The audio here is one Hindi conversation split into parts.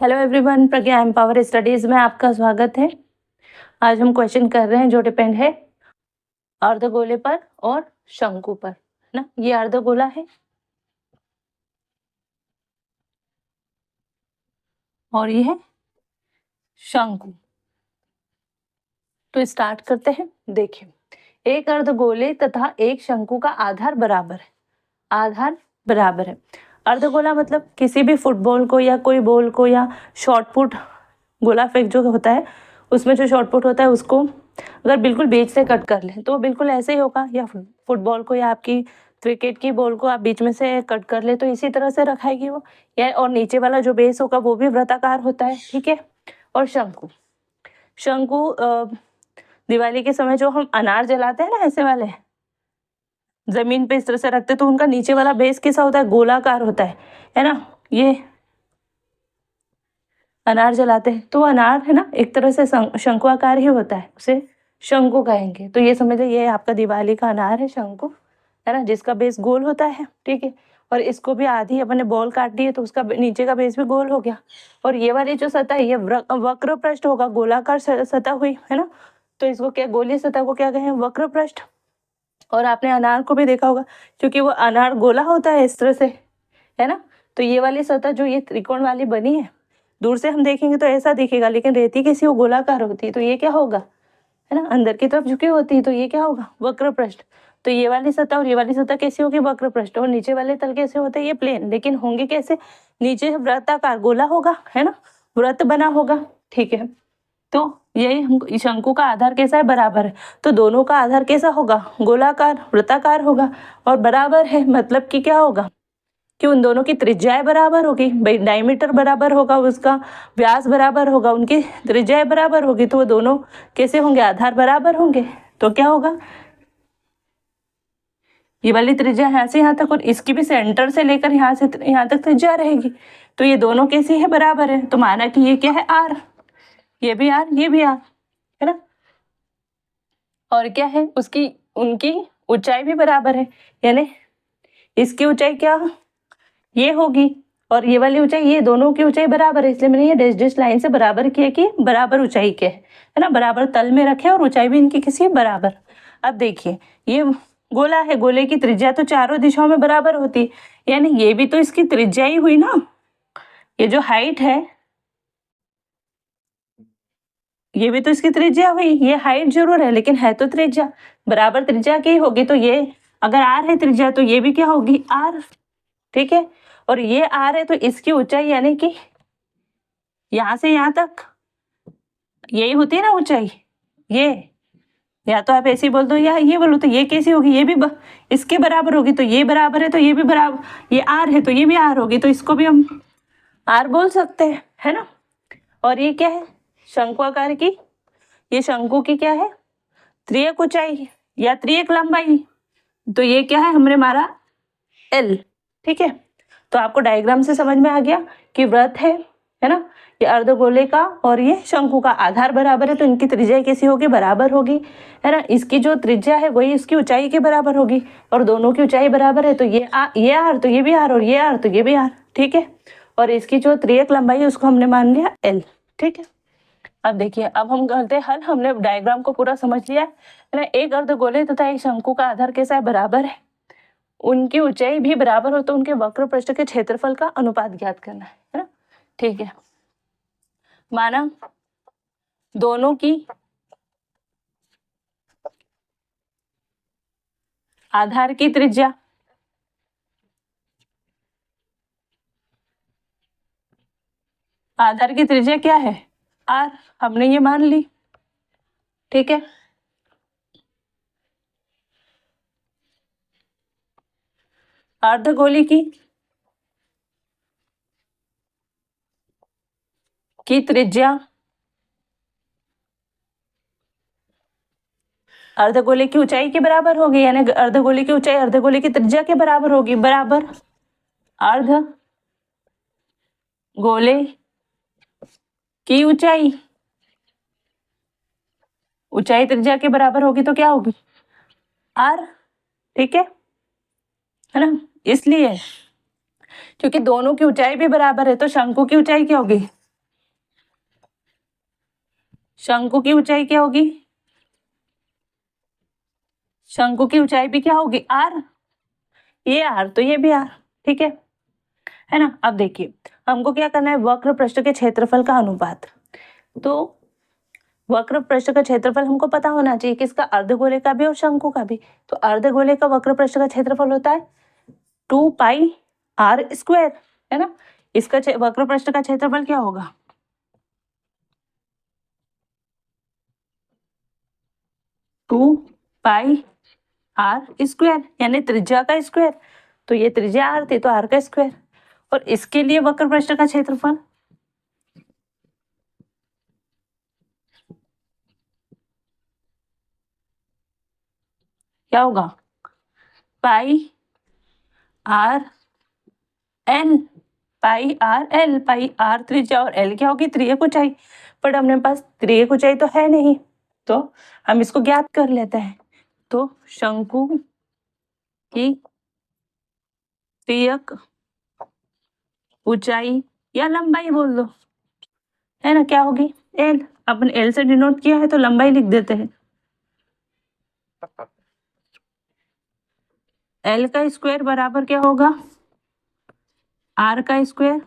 हेलो एवरीवन, प्रज्ञा एम्पावर स्टडीज में आपका स्वागत है। आज हम क्वेश्चन कर रहे हैं जो डिपेंड है अर्धगोले पर और शंकु पर, है ना। ये अर्धगोला है और ये है शंकु। तो स्टार्ट करते हैं। देखिए, एक अर्धगोले तथा एक शंकु का आधार बराबर है। आधार बराबर है। अर्धगोला मतलब किसी भी फुटबॉल को या कोई बॉल को या शॉर्ट पुट गोला फेंक जो होता है उसमें जो शॉर्ट पुट होता है उसको अगर बिल्कुल बीच से कट कर लें तो बिल्कुल ऐसे ही होगा। या फुटबॉल को या आपकी क्रिकेट की बॉल को आप बीच में से कट कर ले तो इसी तरह से रखाएगी वो। या और नीचे वाला जो बेस होगा वो भी वृत्ताकार होता है, ठीक है। और शंकु, शंकु दिवाली के समय जो हम अनार जलाते हैं ना, ऐसे वाले जमीन पे इस तरह से रखते तो उनका नीचे वाला बेस कैसा होता है? गोलाकार होता है ना। ये अनार जलाते हैं तो अनार है ना एक तरह से शंकुआकार ही होता है, उसे शंकु कहेंगे। तो ये समझिए, ये आपका दिवाली का अनार है शंकु, है ना, जिसका बेस गोल होता है, ठीक है। और इसको भी आधी अपने बॉल काट दी है तो उसका नीचे का बेस भी गोल हो गया। और ये वाली जो सतह है ये वक्र पृष्ठ होगा, गोलाकार सतह हुई, है ना। तो इसको क्या, गोलीय सतह को क्या कहें? वक्र पृष्ठ। और आपने अनार को भी देखा होगा क्योंकि वो अनार गोला होता है इस तरह से, है ना। तो ये वाली सतह जो ये त्रिकोण वाली बनी है, दूर से हम देखेंगे तो ऐसा दिखेगा, लेकिन रेती कैसी, वो गोलाकार होती है तो ये क्या होगा, है ना, अंदर की तरफ झुकी होती है तो ये क्या होगा? वक्र पृष्ठ। तो ये वाली सतह और ये वाली सतह कैसी होगी? वक्र पृष्ठ। और नीचे वाले तल कैसे होते हैं? ये प्लेन। लेकिन होंगे कैसे? नीचे वृत्ताकार गोला होगा, है ना, वृत्त बना होगा, ठीक है। तो यही हम शंकु का आधार कैसा है? बराबर है। तो दोनों का आधार कैसा होगा? गोलाकार वृत्ताकार होगा। और बराबर है मतलब कि क्या होगा कि उन दोनों की त्रिज्याएं बराबर होगी। भाई डायमीटर बराबर होगा, उसका व्यास बराबर होगा, उनकी त्रिज्याएं बराबर होगी तो वो दोनों कैसे होंगे? आधार बराबर होंगे। तो क्या होगा? ये वाली त्रिज्या यहाँ से यहाँ तक और इसकी भी सेंटर से लेकर यहाँ से यहाँ तक त्रिज्या रहेगी। तो ये दोनों कैसे है? बराबर है। तो माना कि ये क्या है? आर। ये भी आर, ये भी आर, है ना। और क्या है? उसकी उनकी ऊंचाई भी बराबर है, यानी इसकी ऊंचाई क्या ये होगी और ये वाली ऊंचाई, ये दोनों की ऊंचाई बराबर है। इसलिए मैंने ये डैश डैश लाइन से बराबर किया कि बराबर ऊंचाई के, है ना, बराबर तल में रखे और ऊंचाई भी इनकी किसी बराबर। अब देखिए, ये गोला है, गोले की त्रिज्या तो चारों दिशाओं में बराबर होती है, यानी ये भी तो इसकी त्रिज्या ही हुई ना। ये जो हाइट है ये भी तो इसकी त्रिज्या हुई। ये हाइट जरूर है लेकिन है तो त्रिज्या, बराबर त्रिज्या की होगी। तो ये अगर आर है त्रिज्या तो ये भी क्या होगी? आर, ठीक है। और ये आर है तो इसकी ऊंचाई यानी कि यहां से यहां तक यही होती है ना ऊंचाई। ये या तो आप ऐसे ही बोल दो या ये बोलो, तो ये कैसी होगी? ये भी इसके बराबर होगी। तो ये बराबर है तो ये भी बराबर, ये आर है तो ये भी आर होगी, तो इसको भी हम आर बोल सकते हैं, है ना। और ये क्या है? शंक्वाकार की, ये शंकु की क्या है? त्रियक ऊंचाई या त्रियक लंबाई। तो ये क्या है? हमने मारा एल, ठीक है। तो आपको डायग्राम से समझ में आ गया कि वृत्त है ना, ये अर्धगोले का और ये शंकु का आधार बराबर है तो इनकी त्रिज्या कैसी होगी? बराबर होगी, है ना। इसकी जो त्रिज्या है वही इसकी ऊंचाई के बराबर होगी और दोनों की ऊंचाई बराबर है तो ये आर तो ये भी आर और ये आर तो ये भी आर, ठीक है। और इसकी जो त्रियक लंबाई है उसको हमने मान लिया एल, ठीक है। अब देखिए, अब हम करते हैं हल। हमने डायग्राम को पूरा समझ लिया है ना। एक अर्धगोले तथा एक शंकु का आधार कैसा है? बराबर है। उनकी ऊंचाई भी बराबर हो तो उनके वक्र पृष्ठ के क्षेत्रफल का अनुपात ज्ञात करना है ना, ठीक है। माना दोनों की आधार की त्रिज्या आधार की त्रिज्या क्या है? आर, हमने ये मान ली, ठीक है। अर्धगोले की त्रिज्या अर्धगोले की ऊंचाई के बराबर होगी, यानी अर्धगोले की ऊंचाई अर्धगोले की त्रिज्या के बराबर होगी, बराबर अर्ध गोले की ऊंचाई त्रिज्या के बराबर होगी तो क्या होगी? आर, ठीक है ना। इसलिए क्योंकि दोनों की ऊंचाई भी बराबर है तो शंकु की ऊंचाई क्या होगी? शंकु की ऊंचाई क्या होगी? शंकु की ऊंचाई भी क्या होगी? आर। ये आर तो ये भी आर, ठीक है ना। अब देखिए हमको क्या करना है, वक्र पृष्ठ के क्षेत्रफल का अनुपात। तो वक्र पृष्ठ का क्षेत्रफल हमको पता होना चाहिए, किसका? अर्धगोले का भी और शंकु का भी। तो अर्धगोले का वक्र पृष्ठ का क्षेत्रफल होता है 2πr², है ना। इसका वक्र पृष्ठ का क्षेत्रफल क्या होगा? 2πr², यानी त्रिज्या का स्क्वायर। तो ये त्रिज्या r थी तो r का स्क्वायर। और इसके लिए वक्र पृष्ठ का क्षेत्रफल क्या होगा? πr_l। πr_l, πr त्रिज्या और l क्या होगी? त्रियक ऊंचाई। बट अपने पास त्रियक ऊंचाई तो है नहीं, तो हम इसको ज्ञात कर लेते हैं। तो शंकु की त्रियक ऊंचाई या लंबाई बोल दो, है ना, क्या होगी? l। अपन l से डिनोट किया है तो लंबाई लिख देते हैं। l का स्क्वायर बराबर क्या होगा? r का स्क्वायर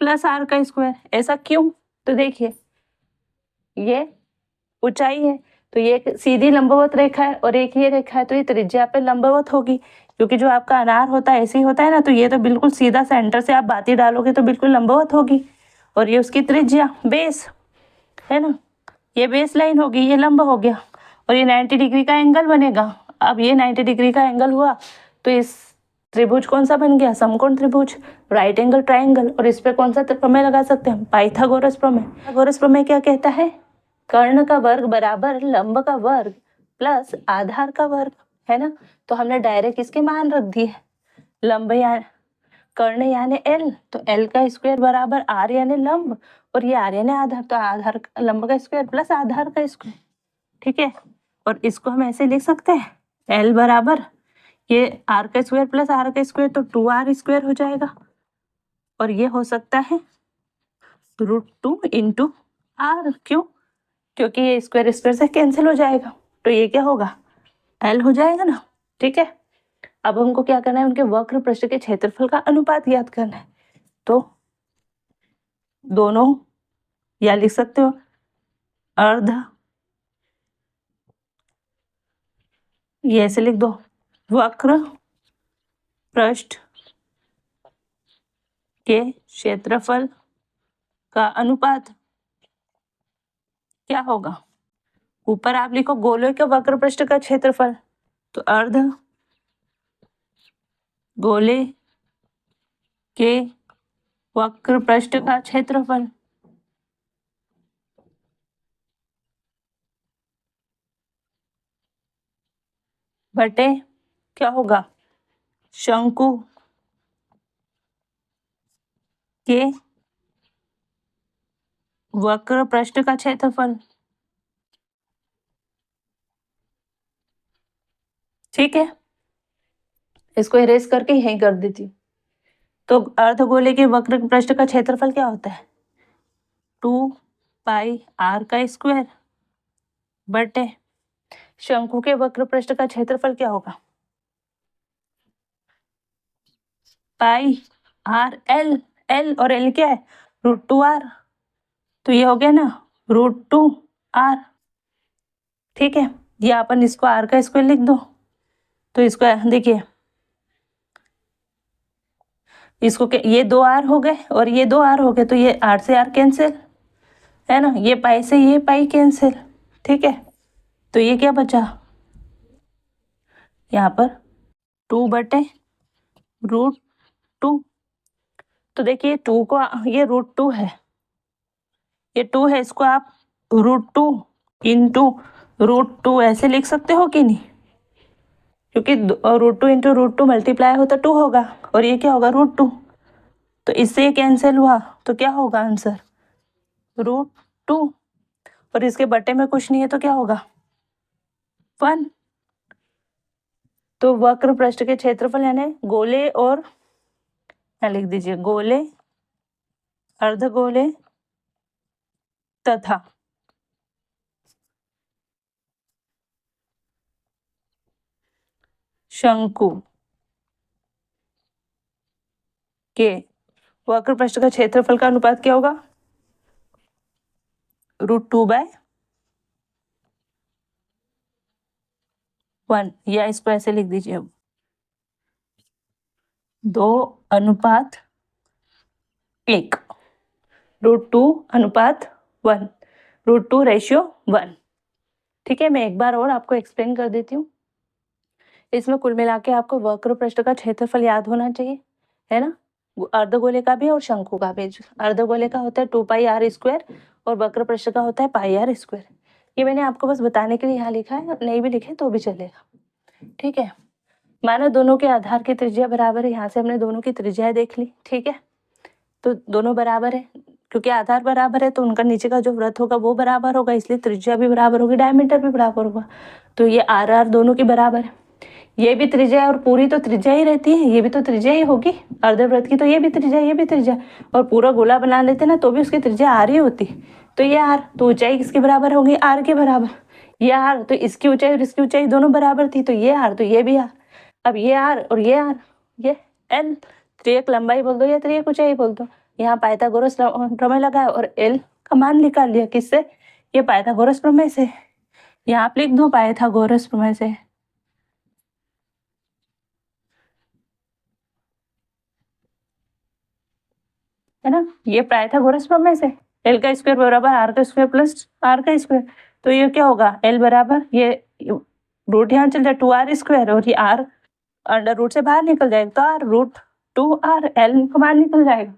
प्लस r का स्क्वायर। ऐसा क्यों? तो देखिए ये ऊंचाई है तो ये एक सीधी लंबवत रेखा है और एक ये रेखा है, तो ये त्रिज्या पे लंबवत होगी, क्योंकि जो आपका अनार होता है ऐसे ही होता है ना। तो ये तो बिल्कुल सीधा सेंटर से आप बाती डालोगे तो बिल्कुल लंबवत होगी। और ये उसकी त्रिज्या बेस है ना, ये बेस लाइन होगी, ये लंब हो गया और ये 90 डिग्री का एंगल बनेगा। अब ये 90 डिग्री का एंगल हुआ तो इस त्रिभुज कौन सा बन गया? समकोण त्रिभुज, राइट एंगल ट्राइंगल। और इस पे कौन सा प्रमेय लगा सकते हैं? पाइथागोरस प्रमेय। पाइथागोरस प्रमेय क्या कहता है? कर्ण का वर्ग बराबर लंब का वर्ग प्लस आधार का वर्ग, है ना। तो हमने डायरेक्ट इसके मान रख दिए, लंब या कर्ण यानी l, तो l का स्क्वायर बराबर r यानी लंब और ये r यानी आधार, तो आधार लंब का स्क्वायर प्लस आधार का स्क्वायर, ठीक है। और इसको हम ऐसे लिख सकते हैं l बराबर ये r का स्क्वायर प्लस r का स्क्वायर, तो 2r² हो जाएगा। और ये हो सकता है √2 इंटू r। क्यों? क्योंकि ये स्क्वायर स्क्वायर से कैंसिल हो जाएगा, तो ये क्या होगा? l हो जाएगा ना, ठीक है। अब हमको क्या करना है? उनके वक्र पृष्ठ के क्षेत्रफल का अनुपात ज्ञात करना है। तो दोनों या लिख सकते हो अर्ध, ये ऐसे लिख दो, वक्र पृष्ठ के क्षेत्रफल का अनुपात क्या होगा? ऊपर आप लिखो गोले के वक्र पृष्ठ का क्षेत्रफल, तो अर्ध गोले के वक्र पृष्ठ का क्षेत्रफल बटे क्या होगा? शंकु के वक्र पृष्ठ का क्षेत्रफल, ठीक है। इसको इरेज करके यहीं कर देती हूँ। तो अर्धगोले के वक्र पृष्ठ का क्षेत्रफल क्या होता है? 2πr² बटे शंकु के वक्र पृष्ठ का क्षेत्रफल क्या होगा? πr_l। l और l क्या है? √2r। तो ये हो गया ना √2r, ठीक है। या अपन इसको r का स्क्वायर लिख दो, तो इसको देखिए इसको ये 2r हो गए और ये 2r हो गए, तो ये r से r कैंसिल, है ना। ये पाई से ये पाई कैंसिल, ठीक है। तो ये क्या बचा यहाँ पर? 2/√2। तो देखिए 2 को ये √2 है, ये 2 है, इसको आप √2 इंटू √2 ऐसे लिख सकते हो कि नहीं? क्योंकि √2 इंटू √2 मल्टीप्लाई हो तो 2 होगा और ये क्या होगा? √2। तो इससे ये कैंसिल हुआ तो क्या होगा आंसर? √2। और इसके बटे में कुछ नहीं है तो क्या होगा? 1। तो वक्र पृष्ठ के क्षेत्रफल यानी गोले और लिख दीजिए गोले, अर्धगोले तथा शंकु के वक्र पृष्ठ का क्षेत्रफल का अनुपात क्या होगा? √2/1, या इसको ऐसे लिख दीजिए अब 2:1, √2:1, √2:1। ठीक है, मैं एक बार और आपको एक्सप्लेन कर देती हूँ। इसमें कुल मिला के आपको वक्र पृष्ठ का क्षेत्रफल याद होना चाहिए, है ना? अर्धगोले का भी और शंकु का भी। अर्धगोले का होता है 2πr² और वक्र पृष्ठ का होता है πr²। ये मैंने आपको बस बताने के लिए यहाँ लिखा है, नहीं भी लिखे तो भी चलेगा। ठीक है, माना दोनों के आधार की त्रिज्या बराबर है। यहाँ से हमने दोनों की त्रिज्या देख ली। ठीक है, तो दोनों बराबर है, क्योंकि आधार बराबर है तो उनका नीचे का जो वृत्त होगा वो बराबर होगा, इसलिए त्रिज्या भी बराबर होगी, डायमीटर भी बराबर होगा। तो ये आर दोनों की बराबर है। ये भी त्रिज्या है और पूरी तो त्रिज्या ही रहती है, ये भी तो त्रिज्या ही होगी अर्धवृत्त की, तो ये भी त्रिज्या, ये भी त्रिज्या, और पूरा गोला बना लेते ना तो भी उसकी त्रिज्या आर ही होती। तो ये आर, तो ऊंचाई किसके बराबर होगी? आर के बराबर। ये आर, तो इसकी ऊंचाई और इसकी ऊंचाई दोनों बराबर थी, तो ये आर, तो ये भी आर। अब ये आर और ये आर, ये एल, त्रियक लंबाई बोल दो या त्रियक ऊंचाई बोल दो। यहाँ पाइथागोरस प्रमेय लगाया और एल का मान निकाल लिया। किससे? ये पाइथागोरस प्रमेय से। यहाँ आप लिख दो पाइथागोरस प्रमेय से, है ना? ये पाइथागोरस प्रमेय से एल का स्क्वायर बराबर आर का स्क्वायर प्लस आर का स्क्वायर। तो ये क्या होगा? एल बराबर, ये रूट यहाँ चल जाए 2r², और ये आर अंडर रूट से बाहर निकल जाएगा, तो आर √2r, एल का मान निकल जाएगा,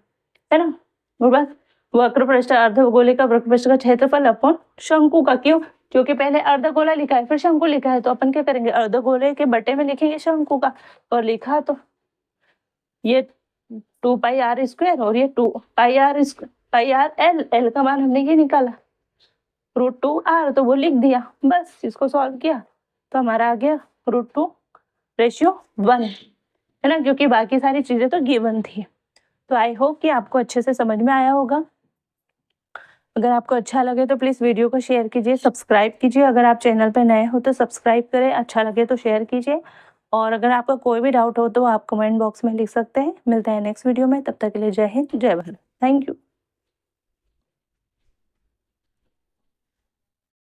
है ना? और बस वक्र पृष्ठ अर्धगोले का वक्र पृष्ठ का क्षेत्रफल अपन शंकु का। क्यों? क्योंकि पहले अर्धगोला लिखा है फिर शंकु लिखा है, तो अपन क्या करेंगे? अर्धगोले के बटे में लिखेंगे शंकु का, और लिखा तो ये 2πr² और ये 2πr एल का मान हमने ये निकाला √2r, तो वो लिख दिया। बस इसको सॉल्व किया तो हमारा आ गया √2:1, है ना? क्योंकि बाकी सारी चीजें तो गिवन थी। तो आई होप कि आपको अच्छे से समझ में आया होगा। अगर आपको अच्छा लगे तो प्लीज़ वीडियो को शेयर कीजिए, सब्सक्राइब कीजिए। अगर आप चैनल पर नए हो तो सब्सक्राइब करें, अच्छा लगे तो शेयर कीजिए। और अगर आपका कोई भी डाउट हो तो आप कमेंट बॉक्स में लिख सकते हैं। मिलते हैं नेक्स्ट वीडियो में, तब तक के लिए जय हिंद, जय भारत। Thank you.